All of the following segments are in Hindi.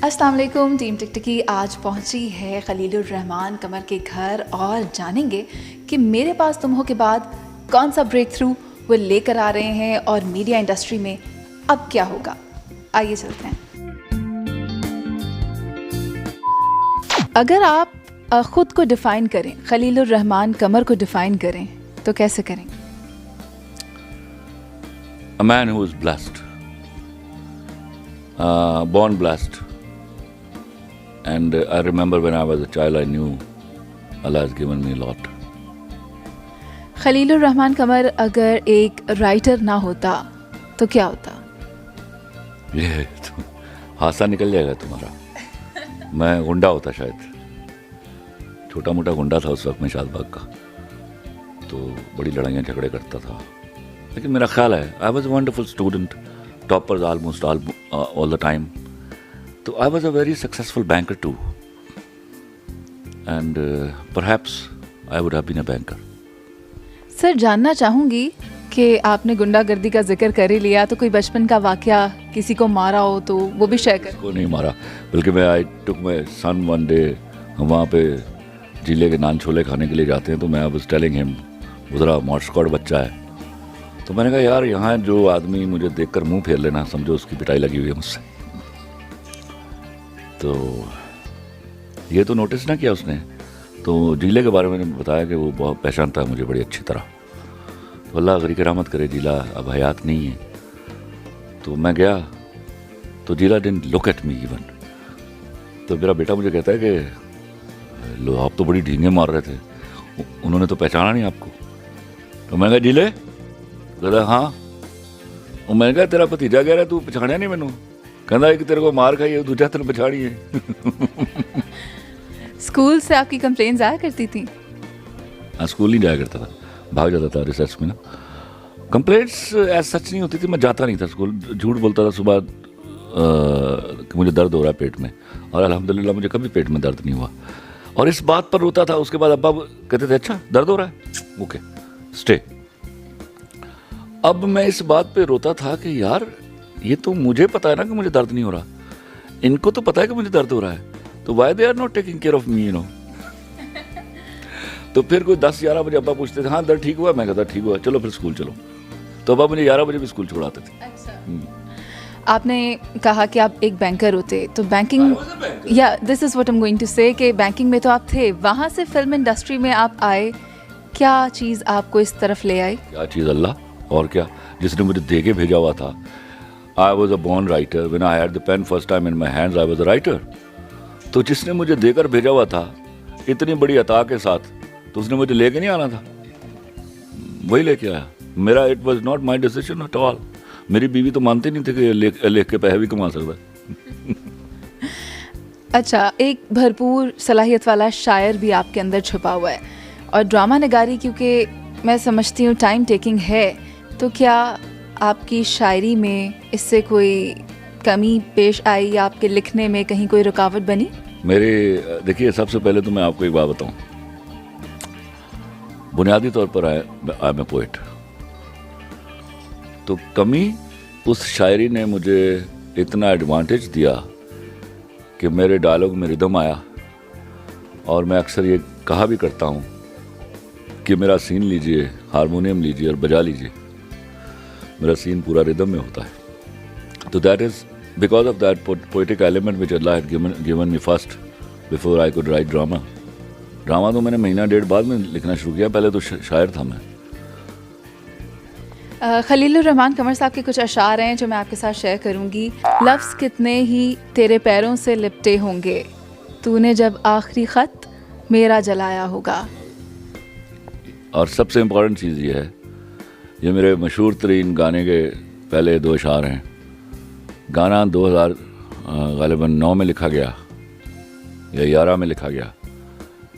अस्सलाम वालेकुम टीम टिकटिकी आज पहुंची है खलीलुर रहमान कमर के घर और जानेंगे कि मेरे पास तुम हो के बाद कौन सा ब्रेक थ्रू वो लेकर आ रहे हैं और मीडिया इंडस्ट्री में अब क्या होगा। आइए चलते हैं। अगर आप खुद को डिफाइन करें, खलीलुर रहमान कमर को डिफाइन करें तो कैसे करें? A man who is blessed, born blessed. And I remember when I was a child, I knew Allah has given me a lot. Khalilur Rahman कमर अगर एक राइटर ना होता तो क्या होता? ये तो हादसा निकल जाएगा तुम्हारा। मैं गुंडा होता शायद, छोटा मोटा गुंडा था उस वक्त में शादबाग का, तो बड़ी लड़ाइयाँ झगड़े करता था। लेकिन मेरा ख्याल है I was a wonderful student, toppers almost all the time. So I was a very successful banker too, and perhaps I would have been a banker. Sir जानना चाहूँगी कि आपने गुंडागर्दी का जिक्र कर ही लिया, तो कोई बचपन का वाकया किसी को मारा हो तो वो भी शेयर कर। को नहीं मारा, बल्कि मैं I took my son one day, हम वहाँ पे जिले के नान छोले खाने के लिए जाते हैं, तो मैं वाज टेलिंग हिम, वो ज़रा मॉर्स्कॉड बच्चा है, तो मैंने कहा यार यहाँ जो आदमी मुझे देखकर मुँह फेर लेना, समझो उसकी पिटाई लगी हुई है मुझसे। तो ये तो नोटिस ना किया उसने, तो जिले के बारे में बताया कि वो बहुत पहचानता है मुझे बड़ी अच्छी तरह। तो अल्लाह गरी की रहमत करे, जिला अब हयात नहीं है। तो मैं गया तो जिला didn't look at me even. तो मेरा बेटा मुझे कहता है कि लो आप तो बड़ी ढींगे मार रहे थे, उन्होंने तो पहचाना नहीं आपको। तो मैं कहा जिले, कहता हाँ। और मैंने कहा तेरा भतीजा कह रहा तू पछाणिया नहीं मैनू, कहना एक तेरे को मार खाई है, दूजा तेरे पछाड़ी है। स्कूल से आपकी कंप्लेंट्स आया करती थी? हाँ, स्कूल नहीं जाया करता था, भाग जाता था रिसर्च में ना। कंप्लेंट्स ऐसा सच नहीं होती थी, मैं जाता नहीं था स्कूल, झूठ बोलता था सुबह कि मुझे दर्द हो रहा है पेट में, और अल्हम्दुलिल्लाह मुझे कभी पेट में दर्द नहीं हुआ। और इस बात पर रोता था। उसके बाद अब्बा कहते थे अच्छा दर्द हो रहा है, ओके स्टे। अब मैं इस बात पे रोता था कि यार ये तो मुझे पता है ना कि मुझे दर्द नहीं हो रहा, इनको तो पता है कि मुझे दर्द हो रहा है, तो why they are not taking care of me, you know. तो फिर कोई 10-11 बजे अब्बा पूछते थे हाँ दर्द ठीक हुआ, मैं कहता ठीक हुआ, चलो फिर स्कूल चलो। तो अब्बा मुझे 11 बजे भी स्कूल छुड़ाते थे। अच्छा। आपने कहा कि आप एक बैंकर होते, तो बैंकिंग, या this is what I am going to say, कि बैंकिंग में तो आप थे, वहाँ से फिल्म इंडस्ट्री में आप आए, क्या चीज़ आपको इस तरफ ले आई? क्या चीज़? अल्लाह। और क्या, जिसने मुझे दे के भेजा हुआ था। I was a born writer. When I had the pen first time in my hands, I was a writer. तो जिसने मुझे देकर भेजा हुआ था इतनी बड़ी अता के साथ, तो उसने मुझे लेके नहीं आना था, वही लेके आया। मेरा it was not my decision at all. मेरी बीवी तो मानती नहीं थी कि लेख के पैसे भी कमा सकता है। अच्छा, एक भरपूर सलाहियत वाला शायर भी आपके अंदर छुपा हुआ है, और ड्रामा नगारी क्योंकि मैं समझती हूँ टाइम टेकिंग है, तो क्या आपकी शायरी में इससे कोई कमी पेश आई या आपके लिखने में कहीं कोई रुकावट बनी? मेरे देखिए, सबसे पहले तो मैं आपको एक बात बताऊं, बुनियादी तौर पर आई एम ए पोएट। तो कमी उस शायरी ने मुझे इतना एडवांटेज दिया कि मेरे डायलॉग में रिदम आया, और मैं अक्सर ये कहा भी करता हूँ कि मेरा सीन लीजिए, हारमोनियम लीजिए और बजा लीजिए, मेरा सीन पूरा रिदम में होता है। तो that is because of that poetic element which Allah had given me first before I could write drama. Drama तो मैंने महीना डेढ़ बाद में लिखना शुरू किया, पहले तो शायर था मैं। खलीलुर रहमान कमर साहब के कुछ अशार हैं जो मैं आपके साथ शेयर करूंगी। लफ्ज़ कितने ही तेरे पैरों से लिपटे होंगे, तूने जब आखिरी ख़त मेरा जलाया होगा। और सबसे इम्पॉर्टेंट चीज़ ये है, ये मेरे मशहूर तरीन गाने के पहले 2 अशार हैं। गाना 2000 ग़ालिबन 9 में लिखा गया या 11 में लिखा गया,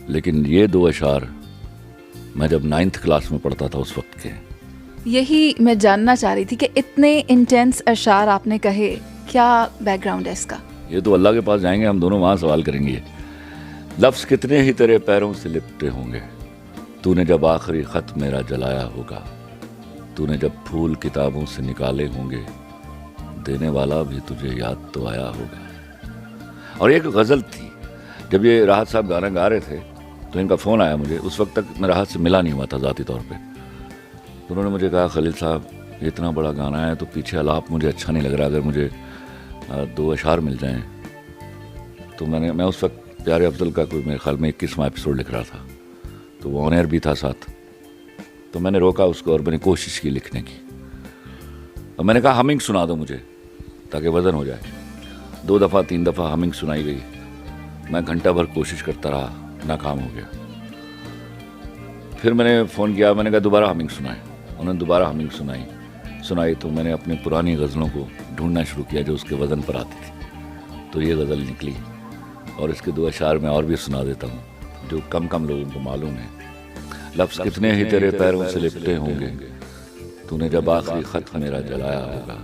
लेकिन ये 2 अशार मैं जब 9th क्लास में पढ़ता था उस वक्त के। यही मैं जानना चाह रही थी कि इतने इंटेंस अशार आपने कहे, क्या बैकग्राउंड है इसका? ये तो अल्लाह के पास जाएंगे हम दोनों, वहाँ सवाल करेंगे। लफ्ज़ कितने ही तेरे पैरों से लिपटे होंगे, तूने जब आखिरी ख़त मेरा जलाया होगा। तूने जब फूल किताबों से निकाले होंगे, देने वाला भी तुझे याद तो आया होगा। और एक गज़ल थी, जब ये राहत साहब गाना गा रहे थे तो इनका फ़ोन आया मुझे। उस वक्त तक मैं राहत से मिला नहीं हुआ था ज़ाती तौर पे। तो उन्होंने मुझे कहा, खलील साहब ये इतना बड़ा गाना है तो पीछे आलाप मुझे अच्छा नहीं लग रहा, अगर मुझे 2 अशार मिल जाएं। तो मैं उस वक्त प्यारे अफजल का कोई मेरे ख्याल में 21वां एपिसोड लिख रहा था, तो वो ऑन एयर भी था साथ। तो मैंने रोका उसको और मैंने कोशिश की लिखने की। और मैंने कहा हमिंग सुना दो मुझे ताकि वज़न हो जाए। 2 दफ़ा 3 दफ़ा हमिंग सुनाई गई। मैं घंटा भर कोशिश करता रहा, नाकाम हो गया। फिर मैंने फ़ोन किया, मैंने कहा दोबारा हमिंग सुनाए। उन्होंने दोबारा हमिंग सुनाई तो मैंने अपनी पुरानी गज़लों को ढूंढना शुरू किया जो उसके वज़न पर आती थी। तो ये गज़ल निकली और इसके 2 अशार मैं और भी सुना देता हूँ जो कम लोगों को मालूम है। लफ्ज़ कितने ही तेरे पैरों से लिपटे होंगे, तूने जब आखिरी ख़त मेरा जलाया होगा।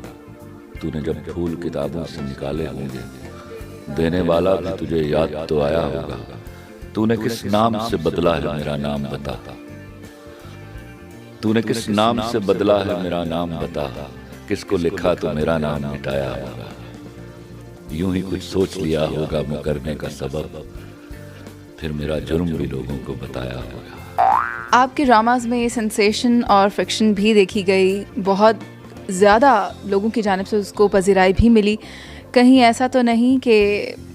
तूने जब फूल किताबों से निकाले होंगे, देने वाला भी तुझे याद तो आया होगा। तूने किस नाम से बदला है मेरा नाम बता, तूने किस नाम से बदला है मेरा नाम बता, किसको लिखा तो मेरा नाम मिटाया होगा। यूं ही कुछ सोच लिया होगा मुकरने का सबब, फिर मेरा जुर्म भी लोगों को बताया होगा। आपके ड्रामाज में सेंसेशन और फिक्शन भी देखी गई, बहुत ज़्यादा लोगों की जानिब से उसको पजीराई भी मिली। कहीं ऐसा तो नहीं कि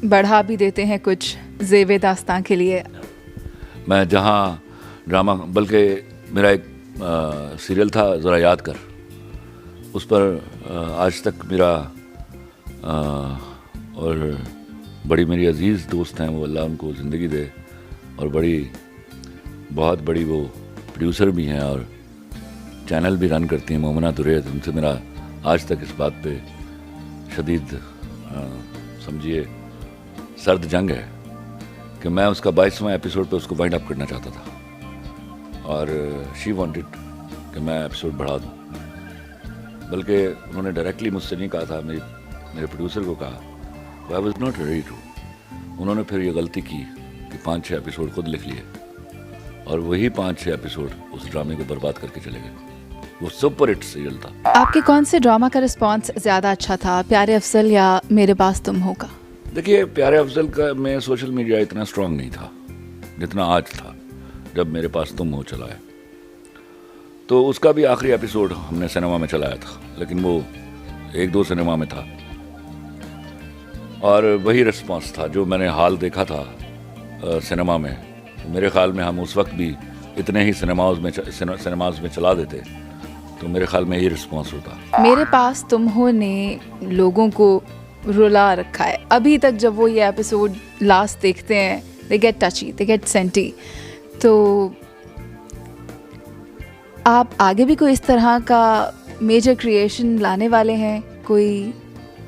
बढ़ा भी देते हैं कुछ ज़ेवे दास्तां के लिए? मैं जहाँ ड्रामा, बल्कि मेरा एक सीरियल था ज़रा याद कर, उस पर आज तक मेरा और बड़ी मेरी अज़ीज़ दोस्त हैं, वो अल्लाह उनको ज़िंदगी दे, और बहुत बड़ी वो प्रोड्यूसर भी हैं और चैनल भी रन करती हैं, मोमना दुरैत। उनसे मेरा आज तक इस बात पे शदीद समझिए सर्द जंग है कि मैं उसका 22वां एपिसोड पे उसको वाइंड अप करना चाहता था और शी वांटेड कि मैं एपिसोड बढ़ा दूं। बल्कि उन्होंने डायरेक्टली मुझसे नहीं कहा था, मेरे प्रोड्यूसर को कहा। I was not ready to. उन्होंने फिर ये गलती की कि 5-6 एपिसोड खुद लिख लिए और वही 5-6 एपिसोड उस ड्रामे को बर्बाद करके चले गए। वो सुपर हिट सीरियल था। आपके कौन से ड्रामा का रिस्पांस ज़्यादा अच्छा था, प्यारे अफजल या मेरे पास तुम हो का? देखिए, प्यारे अफजल का में सोशल मीडिया इतना स्ट्रांग नहीं था जितना आज था जब मेरे पास तुम हो चला है। तो उसका भी आखिरी एपिसोड हमने सिनेमा में चलाया था, लेकिन वो 1-2 सिनेमा में था और वही रिस्पांस था जो मैंने हाल देखा था सिनेमा में। मेरे ख्याल में हम उस वक्त भी इतने ही सिनेमाज में चला देते तो मेरे ख्याल में यही रिस्पांस होता। मेरे पास तुम हो ने लोगों को रुला रखा है अभी तक। जब वो ये एपिसोड लास्ट देखते हैं, they get touchy, they get senti. तो आप आगे भी कोई इस तरह का मेजर क्रिएशन लाने वाले हैं कोई?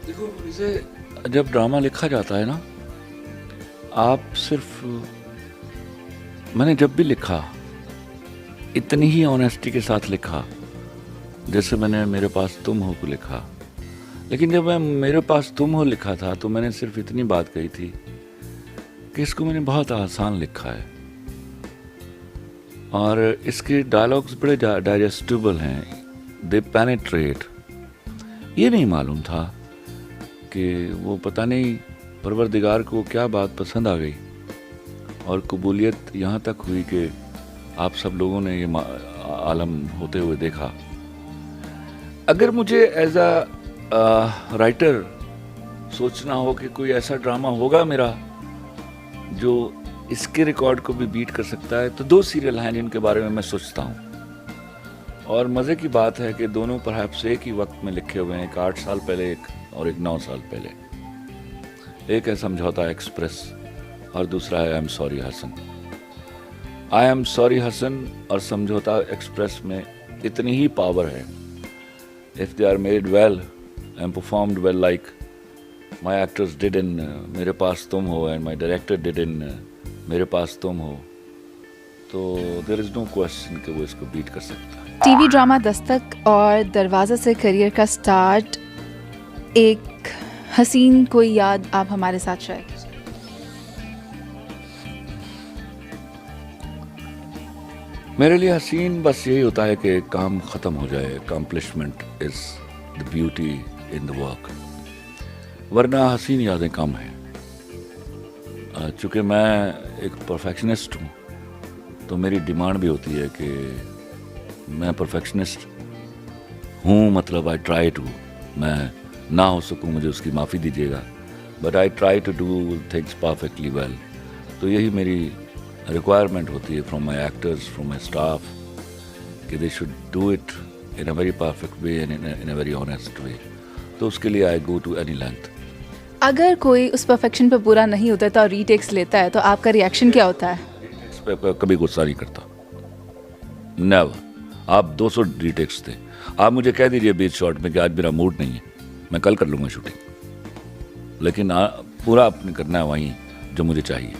देखो, इसे जब ड्रामा लिखा जाता है ना, आप सिर्फ, मैंने जब भी लिखा इतनी ही ऑनेस्टी के साथ लिखा जैसे मैंने मेरे पास तुम हो को लिखा। लेकिन जब मैं मेरे पास तुम हो लिखा था तो मैंने सिर्फ इतनी बात कही थी कि इसको मैंने बहुत आसान लिखा है और इसके डायलॉग्स बड़े डाइजेस्टिबल हैं, दे पेनिट्रेट। ये नहीं मालूम था कि वो पता नहीं परवरदिगार को क्या बात पसंद आ गई और कबूलियत यहाँ तक हुई कि आप सब लोगों ने ये आलम होते हुए देखा। अगर मुझे एज अ राइटर सोचना हो कि कोई ऐसा ड्रामा होगा मेरा जो इसके रिकॉर्ड को भी बीट कर सकता है, तो 2 सीरियल हैं जिनके बारे में मैं सोचता हूँ। और मज़े की बात है कि दोनों परहैप्स एक ही वक्त में लिखे हुए हैं, एक 8 साल पहले एक और एक 9 साल पहले। एक है समझौता एक्सप्रेस और दूसरा है I am sorry Hasan. I am sorry Hasan और समझौता एक्सप्रेस में इतनी ही पावर है, if they are made well and performed well, like my actors did in Meray Paas Tum Ho and my director did in Meray Paas Tum हो, तो देयर इज़ नो क्वेश्चन कि वो इसको बीट कर सकता है। टीवी ड्रामा दस्तक और दरवाज़ा से करियर का स्टार्ट, एक हसीन कोई याद आप हमारे साथ शेयर कीजिए। मेरे लिए हसीन बस यही होता है कि काम ख़त्म हो जाए, accomplishment is the beauty in the work, वरना हसीन यादें कम हैं। चूँकि मैं एक परफेक्शनिस्ट हूँ तो मेरी डिमांड भी होती है कि मैं परफेक्शनिस्ट हूँ, मतलब आई ट्राई टू, मैं ना हो सकूँ मुझे उसकी माफ़ी दीजिएगा, but I try to do things perfectly well. तो यही मेरी रिक्वायरमेंट होती है from my actors, from my staff, कि they should do it in a very perfect way and in a very honest way. तो उसके लिए I go to any length. अगर कोई उस परफेक्शन पे पूरा नहीं उतरता और रीटेक्स लेता है तो आपका रिएक्शन क्या होता है? इस पे कभी गुस्सा नहीं करता, नेवर। आप 200 रीटेक्स थे, आप मुझे कह दीजिए 20 शॉट में कि आज मेरा मूड नहीं है, मैं कल कर लूँगा शूटिंग, लेकिन पूरा आपने करना है वहीं जो मुझे चाहिए।